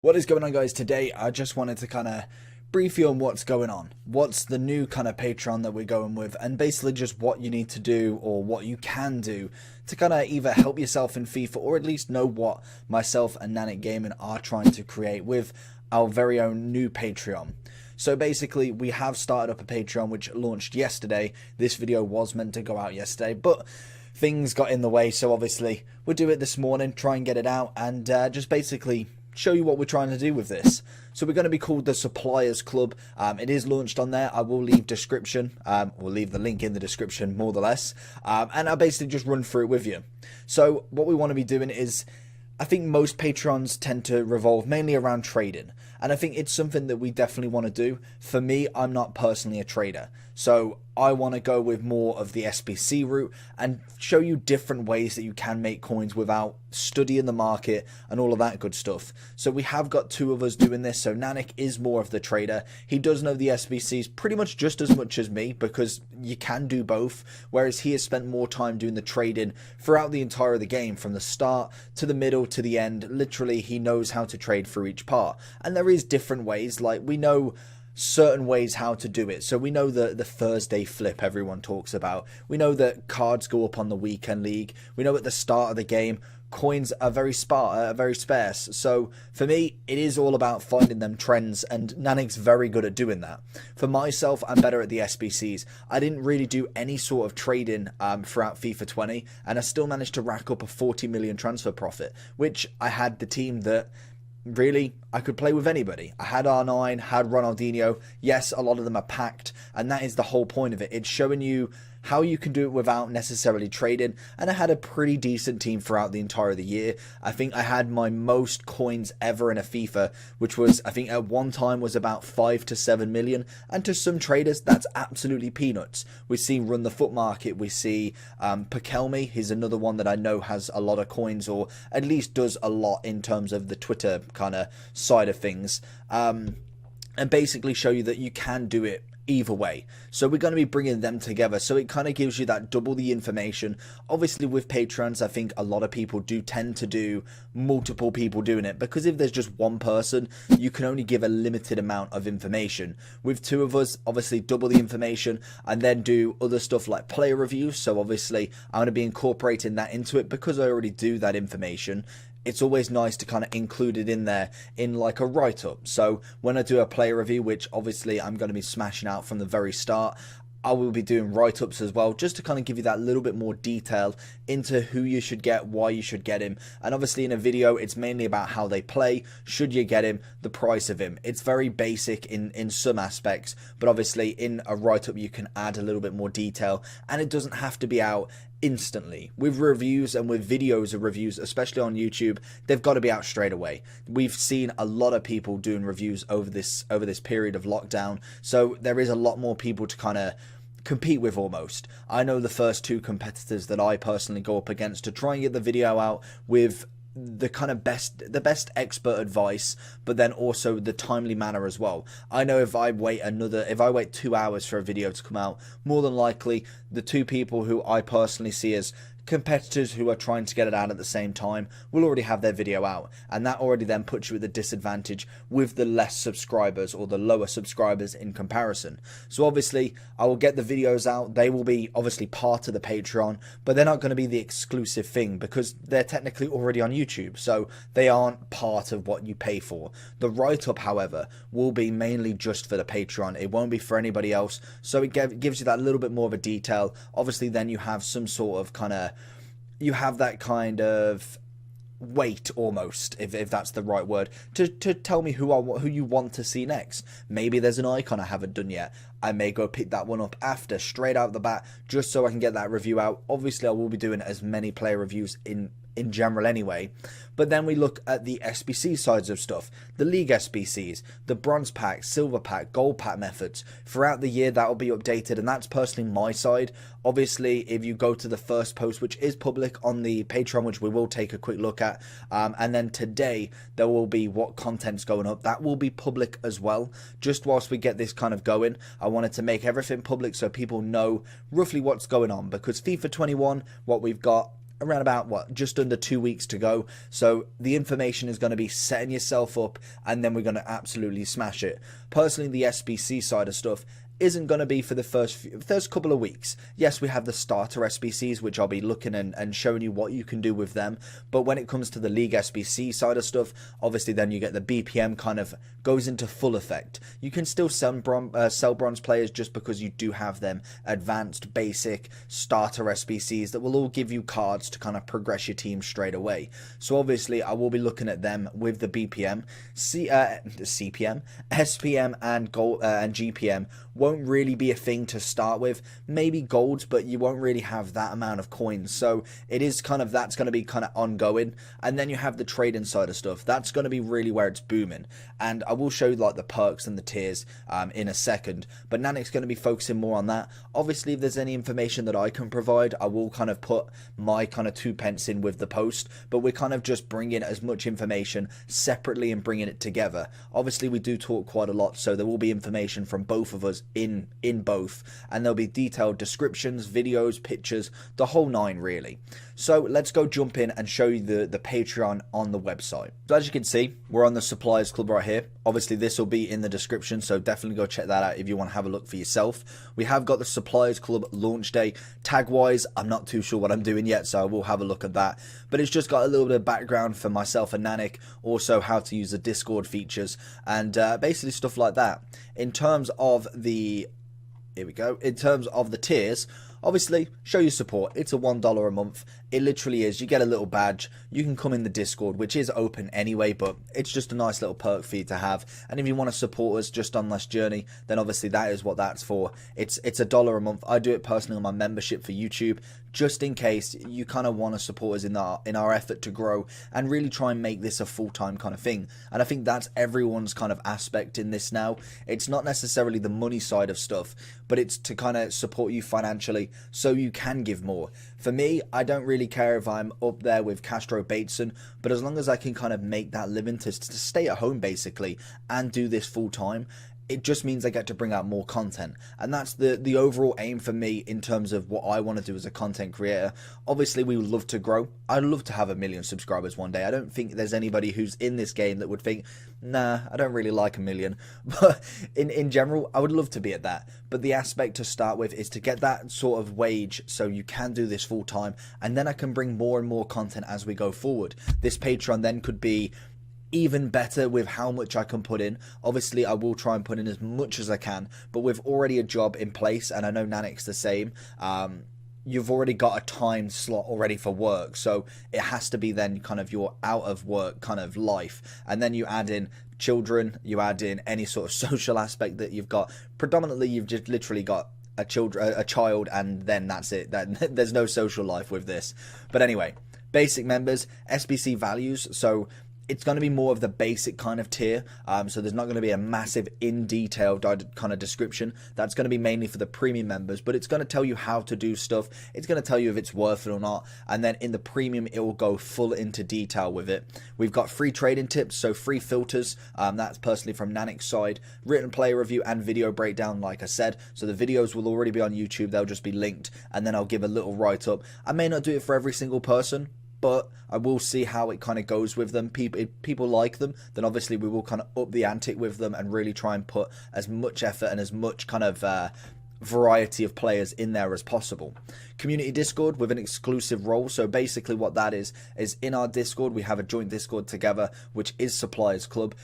What is going on, guys? Today I just wanted to kind of brief you on what's going on, what's the new kind of Patreon that we're going with, and basically just what you need to do or what you can do to kind of either help yourself in FIFA or at least know what myself and Nannik Gaming are trying to create with our very own new Patreon. So basically, we have started up a Patreon which launched yesterday. This video was meant to go out yesterday, but things got in the way, so obviously we'll do it this morning, try and get it out, and just basically show you what we're trying to do with this. So we're going to be called the Suppliers Club. It is launched on there. I will leave description. We'll leave the link in the description, more or less. And I'll basically just run through it with you. So what we want to be doing is, I think most Patreons tend to revolve mainly around trading, and I think it's something that we definitely want to do. For me, I'm not personally a trader, so I want to go with more of the SBC route and show you different ways that you can make coins without studying the market and all of that good stuff. So we have got two of us doing this. So Nannik is more of the trader. He does know the SBCs pretty much just as much as me, because you can do both, whereas he has spent more time doing the trading throughout the entire of the game, from the start to the middle to the end. Literally, he knows how to trade through each part, and there is different ways. Like, we know certain ways how to do it. So we know the Thursday flip everyone talks about. We know that cards go up on the weekend league. We know at the start of the game coins are very sparse. So for me, it is all about finding them trends, and Nannik's very good at doing that. For myself, I'm better at the SBCs. I didn't really do any sort of trading throughout FIFA 20, and I still managed to rack up a 40 million transfer profit, which I had the team that really I could play with anybody. I had R9, had Ronaldinho. Yes, a lot of them are packed, and that is the whole point of it. It's showing you how you can do it without necessarily trading, and I had a pretty decent team throughout the entire of the year. I think I had my most coins ever in a FIFA, which was, I think at one time, was about 5 to 7 million, and to some traders that's absolutely peanuts. We see Run the Foot Market, we see Pakelme, he's another one that I know has a lot of coins, or at least does a lot in terms of the Twitter kind of side of things, and basically show you that you can do it either way. So we're going to be bringing them together, so it kind of gives you that double the information. Obviously with Patrons, I think a lot of people do tend to do multiple people doing it, because if there's just one person, you can only give a limited amount of information. With two of us, obviously double the information, and then do other stuff like player reviews. So obviously I'm going to be incorporating that into it, because I already do that information. It's always nice to kind of include it in there in like a write-up. So when I do a player review, which obviously I'm going to be smashing out from the very start, I will be doing write-ups as well, just to kind of give you that little bit more detail into who you should get, why you should get him. And obviously in a video, it's mainly about how they play, should you get him, the price of him. It's very basic in some aspects, but obviously in a write-up you can add a little bit more detail, and it doesn't have to be out instantly. With reviews and with videos of reviews, especially on YouTube, they've got to be out straight away. We've seen a lot of people doing reviews over this period of lockdown, so there is a lot more people to kind of compete with almost. I know the first two competitors that I personally go up against to try and get the video out with the kind of best expert advice, but then also the timely manner as well. I know if I wait 2 hours for a video to come out, more than likely the two people who I personally see as competitors who are trying to get it out at the same time will already have their video out, and that already then puts you at the disadvantage with the less subscribers or the lower subscribers in comparison. So obviously I will get the videos out. They will be obviously part of the Patreon, but they're not going to be the exclusive thing, because they're technically already on YouTube, so they aren't part of what you pay for. The write-up, however, will be mainly just for the Patreon. It won't be for anybody else, so it gives you that little bit more of a detail. Obviously then you have some sort of you have that kind of weight almost, if that's the right word, to tell me who you want to see next. Maybe there's an icon I haven't done yet. I may go pick that one up after, straight out the bat, just so I can get that review out. Obviously I will be doing as many player reviews in general anyway. But then we look at the SBC sides of stuff, the league SBCs, the bronze pack, silver pack, gold pack methods. Throughout the year that will be updated, and that's personally my side. Obviously if you go to the first post, which is public on the Patreon, which we will take a quick look at, and then today there will be what content's going up, that will be public as well. Just whilst we get this kind of going, I wanted to make everything public so people know roughly what's going on, because FIFA 21, what we've got, around about just under 2 weeks to go. So the information is going to be setting yourself up, and then we're going to absolutely smash it. Personally, the SBC side of stuff isn't going to be for the first couple of weeks. Yes, we have the starter SBCs, which I'll be looking and showing you what you can do with them. But when it comes to the League SBC side of stuff, obviously then you get the BPM kind of goes into full effect. You can still sell bronze players just because you do have them advanced, basic, starter SBCs that will all give you cards to kind of progress your team straight away. So obviously I will be looking at them with the BPM, CPM, SPM and gold and GPM. Won't really be a thing to start with. Maybe golds, but you won't really have that amount of coins. So it is kind of, that's going to be kind of ongoing. And then you have the trading side of stuff. That's going to be really where it's booming. And I will show you like the perks and the tiers in a second. But Nannik's going to be focusing more on that. Obviously, if there's any information that I can provide, I will kind of put my kind of 2 pence in with the post. But we're kind of just bringing as much information separately and bringing it together. Obviously, we do talk quite a lot, so there will be information from both of us in both, and there'll be detailed descriptions, videos, pictures, the whole nine really. So let's go jump in and show you the Patreon on the website. So as you can see, we're on the Suppliers Club right here. Obviously this will be in the description, so definitely go check that out if you want to have a look for yourself. We have got the Suppliers Club launch day. Tag wise, I'm not too sure what I'm doing yet, so I will have a look at that, but it's just got a little bit of background for myself and Nannik, also how to use the Discord features and basically stuff like that. In terms of the in terms of the tiers, obviously show your support. It's a $1 a month. It literally is. You get a little badge. You can come in the Discord, which is open anyway, but it's just a nice little perk for you to have. And if you want to support us just on this journey, then obviously that is what that's for. It's $1 a month. I do it personally on my membership for YouTube, just in case you kind of want to support us in our effort to grow and really try and make this a full-time kind of thing. And I think that's everyone's kind of aspect in this now. It's not necessarily the money side of stuff, but it's to kind of support you financially so you can give more. For me, I don't really care if I'm up there with Castro Bateson, but as long as I can kind of make that living to stay at home basically and do this full time, it just means I get to bring out more content. And that's the overall aim for me in terms of what I want to do as a content creator. Obviously, we would love to grow. I'd love to have 1 million subscribers one day. I don't think there's anybody who's in this game that would think, nah, I don't really like 1 million. But in general, I would love to be at that. But the aspect to start with is to get that sort of wage so you can do this full time. And then I can bring more and more content as we go forward. This Patreon then could be even better with how much I can put in. Obviously, I will try and put in as much as I can, but with already a job in place, and I know Nannik's the same, you've already got a time slot already for work, so it has to be then kind of your out of work kind of life, and then you add in children, you add in any sort of social aspect that you've got. Predominantly, you've just literally got a child, and then that's it. There's no social life with this. But anyway, basic members, SBC values, so it's going to be more of the basic kind of tier, so there's not going to be a massive in-detail kind of description. That's going to be mainly for the premium members, but it's going to tell you how to do stuff. It's going to tell you if it's worth it or not, and then in the premium, it will go full into detail with it. We've got free trading tips, so free filters, that's personally from Nannik's side, written player review and video breakdown, like I said, so the videos will already be on YouTube. They'll just be linked, and then I'll give a little write-up. I may not do it for every single person, but I will see how it kind of goes with them. If people like them, then obviously we will kind of up the ante with them and really try and put as much effort and as much kind of variety of players in there as possible. Community Discord with an exclusive role. So basically what that is in our Discord, we have a joint Discord together, which is Suppliers Club.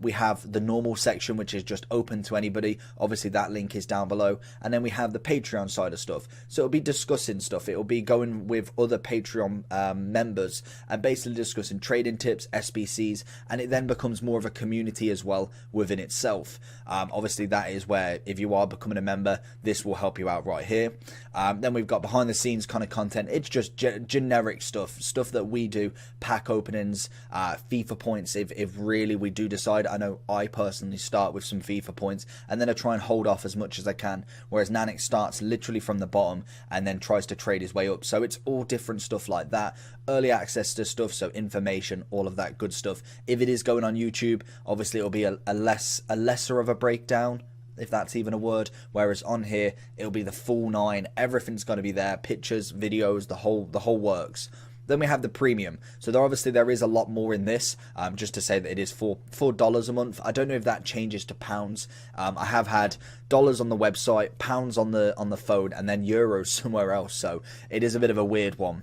We have the normal section, which is just open to anybody. Obviously that link is down below. And then we have the Patreon side of stuff. So it'll be discussing stuff. It'll be going with other Patreon members and basically discussing trading tips, SBCs, and it then becomes more of a community as well within itself. Obviously that is where, if you are becoming a member, this will help you out right here. Then we've got behind the scenes kind of content. It's just generic stuff that we do, pack openings, FIFA points if really we do decide. I know I personally start with some FIFA points and then I try and hold off as much as I can, whereas Nannik starts literally from the bottom and then tries to trade his way up. So it's all different stuff like that. Early access to stuff, so information, all of that good stuff. If it is going on YouTube, obviously it'll be a lesser of a breakdown, if that's even a word, whereas on here it'll be the full 9. Everything's going to be there, pictures, videos, the whole works. Then we have the premium. So there is a lot more in this. Just to say that it is $4 a month. I don't know if that changes to pounds. I have had dollars on the website, pounds on the phone, and then euros somewhere else. So it is a bit of a weird one.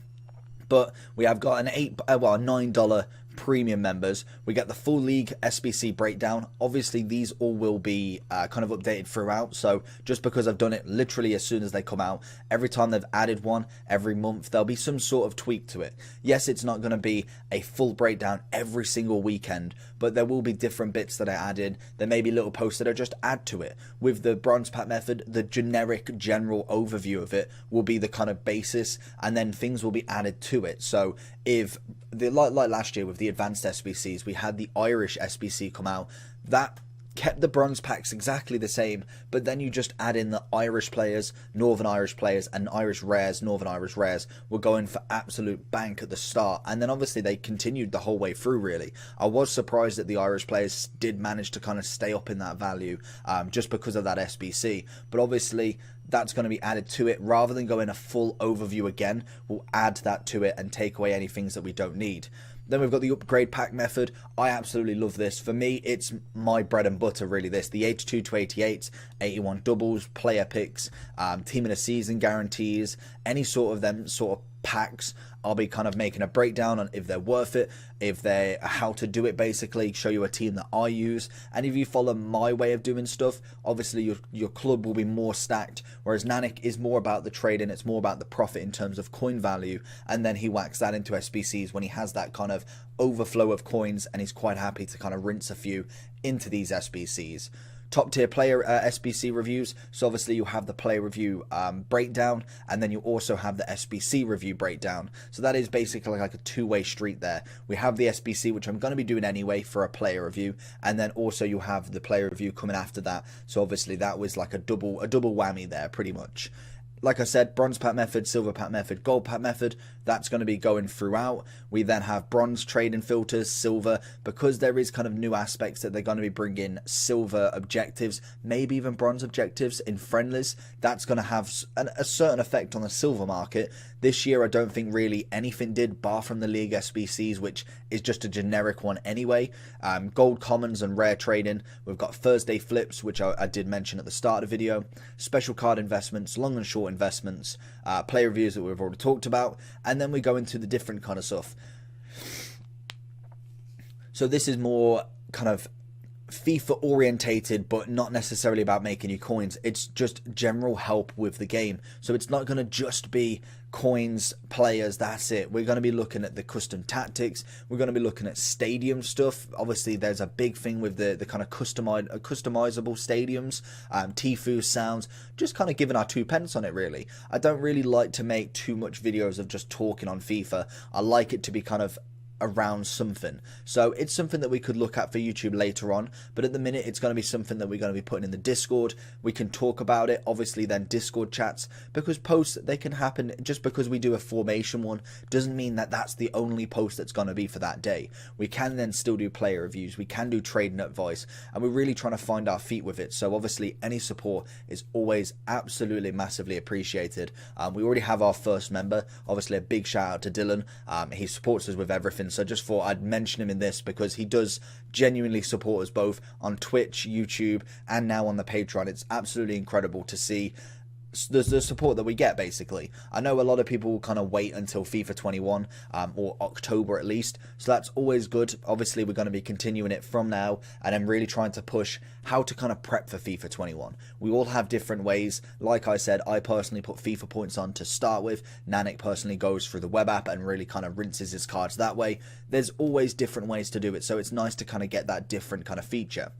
But we have got an $9 premium members. We get the full league SBC breakdown. Obviously these all will be kind of updated throughout, so just because I've done it literally as soon as they come out, every time they've added one every month, there'll be some sort of tweak to it. Yes, it's not going to be a full breakdown every single weekend, but there will be different bits that I added. There may be little posts that I just add to it. With the bronze pack method, the generic general overview of it will be the kind of basis, and then things will be added to it. So if like last year with the advanced SBCs, we had the Irish SBC come out that kept the bronze packs exactly the same, but then you just add in the Irish players, Northern Irish players, and Irish rares. Northern Irish rares were going for absolute bank at the start, and then obviously they continued the whole way through. Really, I was surprised that the Irish players did manage to kind of stay up in that value, just because of that SBC. But obviously that's going to be added to it. Rather than going a full overview again, we'll add that to it and take away any things that we don't need. Then we've got the upgrade pack method. I absolutely love this. For me, it's my bread and butter, really, this. The 82 to 88, 81 doubles, player picks, team of the season guarantees, any sort of them sort of packs. I'll be kind of making a breakdown on if they're worth it, if they're how to do it, basically show you a team that I use. And if you follow my way of doing stuff, obviously your club will be more stacked, whereas Nannik is more about the trading, it's more about the profit in terms of coin value, and then he whacks that into SBCs when he has that kind of overflow of coins, and he's quite happy to kind of rinse a few into these SBCs. Top tier player SBC reviews. So obviously you have the player review breakdown, and then you also have the SBC review breakdown. So that is basically like a two-way street there. We have the SBC, which I'm going to be doing anyway for a player review, and then also you have the player review coming after that. So obviously that was like a double whammy there, pretty much. Like I said, bronze pack method, silver pack method, gold pack method, that's going to be going throughout. We then have bronze trading filters, silver, because there is kind of new aspects that they're going to be bringing silver objectives, maybe even bronze objectives in friendlies. That's going to have a certain effect on the silver market. This year, I don't think really anything did, bar from the League SBCs, which is just a generic one anyway. Gold commons and rare trading. We've got Thursday flips, which I did mention at the start of the video. Special card investments, long and short investments, play reviews that we've already talked about, and then we go into the different kind of stuff. So this is more kind of FIFA orientated, but not necessarily about making you coins. It's just general help with the game. So it's not going to just be coins, players, that's it. We're going to be looking at the custom tactics. We're going to be looking at stadium stuff. Obviously there's a big thing with the kind of customizable stadiums, Tfue sounds, just kind of giving our 2 pence on it, really. I don't really like to make too much videos of just talking on FIFA. I like it to be kind of around something. So it's something that we could look at for YouTube later on, but at the minute it's going to be something that we're going to be putting in the Discord. We can talk about it, obviously then Discord chats, because posts, they can happen. Just because we do a formation one doesn't mean that that's the only post that's going to be for that day. We can then still do player reviews, we can do trading advice, and we're really trying to find our feet with it. So obviously any support is always absolutely massively appreciated. We already have our first member, obviously a big shout out to Dylan. He supports us with everything. So I just thought I'd mention him in this because he does genuinely support us both on Twitch, YouTube, and now on the Patreon. It's absolutely incredible to see the support that we get, basically. I know a lot of people will kind of wait until FIFA 21 or October at least, so that's always good. Obviously we're going to be continuing it from now, and I'm really trying to push how to kind of prep for FIFA 21. We all have different ways. Like I said, I personally put FIFA points on to start with. Nannik personally goes through the web app and really kind of rinses his cards that way. There's always different ways to do it, so it's nice to kind of get that different kind of feature.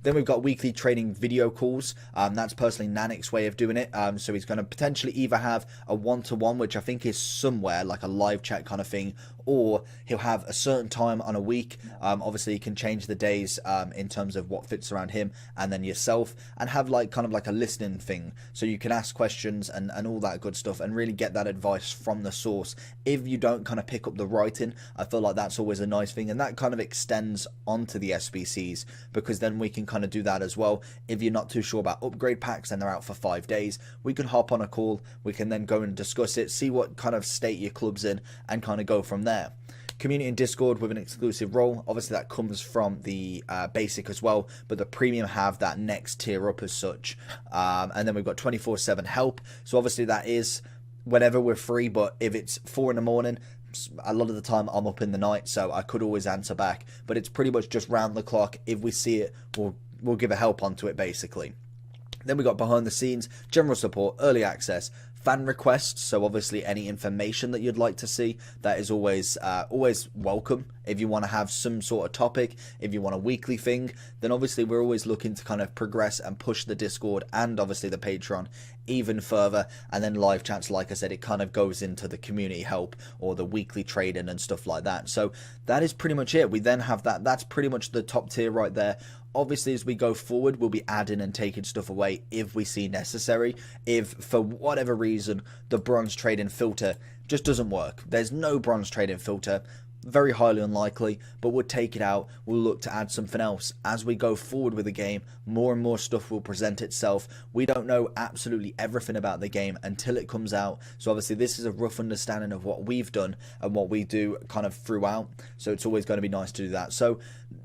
Then we've got weekly trading video calls. That's personally Nannik's way of doing it. So he's going to potentially either have a one-to-one, which I think is somewhere like a live chat kind of thing, or he'll have a certain time on a week. Obviously he can change the days in terms of what fits around him and then yourself, and have like kind of like a listening thing, so you can ask questions and all that good stuff and really get that advice from the source. If you don't kind of pick up the writing, I feel like that's always a nice thing, and that kind of extends onto the SBCs, because then we can kind of do that as well. If you're not too sure about upgrade packs and they're out for 5 days, we can hop on a call, we can then go and discuss it, see what kind of state your club's in, and kind of go from there. Community and Discord with an exclusive role, obviously that comes from the basic as well, but the premium have that next tier up as such. And then we've got 24/7 help, so obviously that is whenever we're free, but if it's 4 in the morning, a lot of the time I'm up in the night, so I could always answer back, but it's pretty much just round the clock. If we see it, we'll give a help onto it basically. Then we got behind the scenes, general support, early access, fan requests, so obviously any information that you'd like to see, that is always welcome. If you want to have some sort of topic, if you want a weekly thing, then obviously we're always looking to kind of progress and push the Discord and obviously the Patreon even further. And then live chats, like I said, it kind of goes into the community help or the weekly trading and stuff like that. So that is pretty much it. We then have that's pretty much the top tier right there. Obviously, as we go forward, we'll be adding and taking stuff away if we see necessary. If, for whatever reason, the bronze trading filter just doesn't work, there's no bronze trading filter, very highly unlikely, but we'll take it out. We'll look to add something else. As we go forward with the game, more and more stuff will present itself. We don't know absolutely everything about the game until it comes out, so obviously this is a rough understanding of what we've done and what we do kind of throughout, so it's always going to be nice to do that. So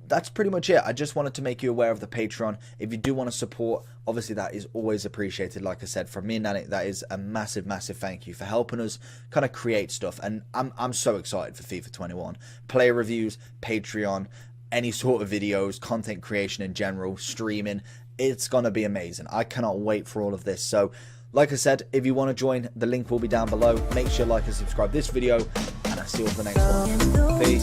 that's pretty much it. I just wanted to make you aware of the Patreon. If you do want to support, obviously that is always appreciated. Like I said, from me and Nannik, that is a massive thank you for helping us kind of create stuff. And I'm so excited for FIFA 21. Player reviews, Patreon, any sort of videos, content creation in general, streaming. It's going to be amazing. I cannot wait for all of this. So like I said, if you want to join, the link will be down below. Make sure you like and subscribe this video, and I'll see you on the next one. Peace.